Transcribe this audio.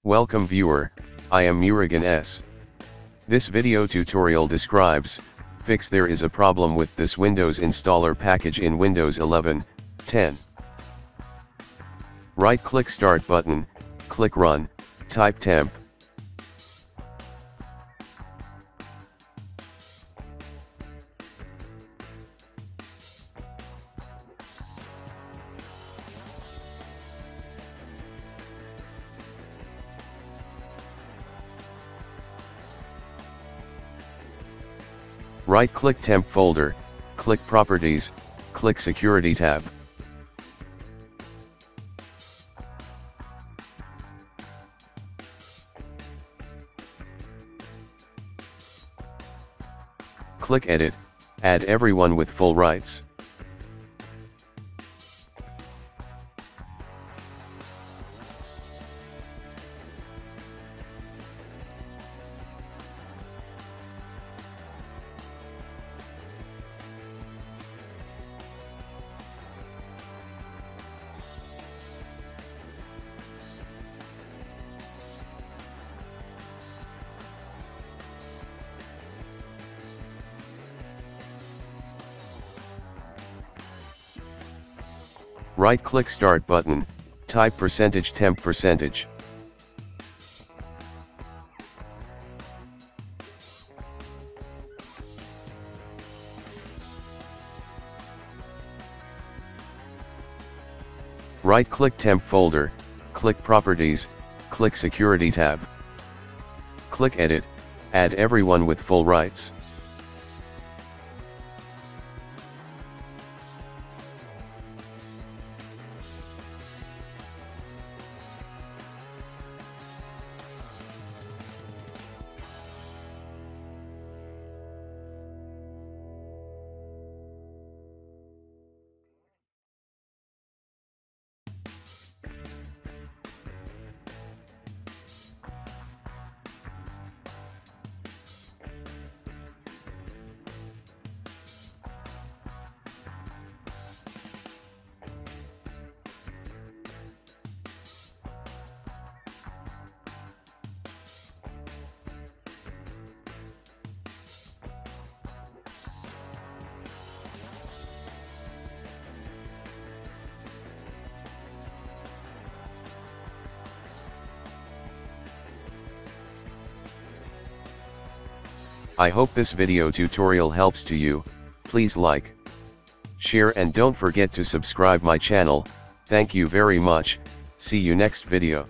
Welcome viewer, I am Murugan S. This video tutorial describes, fix there is a problem with this Windows installer package in Windows 11, 10. Right click Start button, click Run, type Temp. Right-click Temp folder, click Properties, click Security tab. Click Edit, add everyone with full rights. Right-click Start button, type %temp%. Right-click Temp folder, click Properties, click Security tab. Click Edit, add everyone with full rights. I hope this video tutorial helps to you. Please like, share and don't forget to subscribe my channel. Thank you very much. See you next video.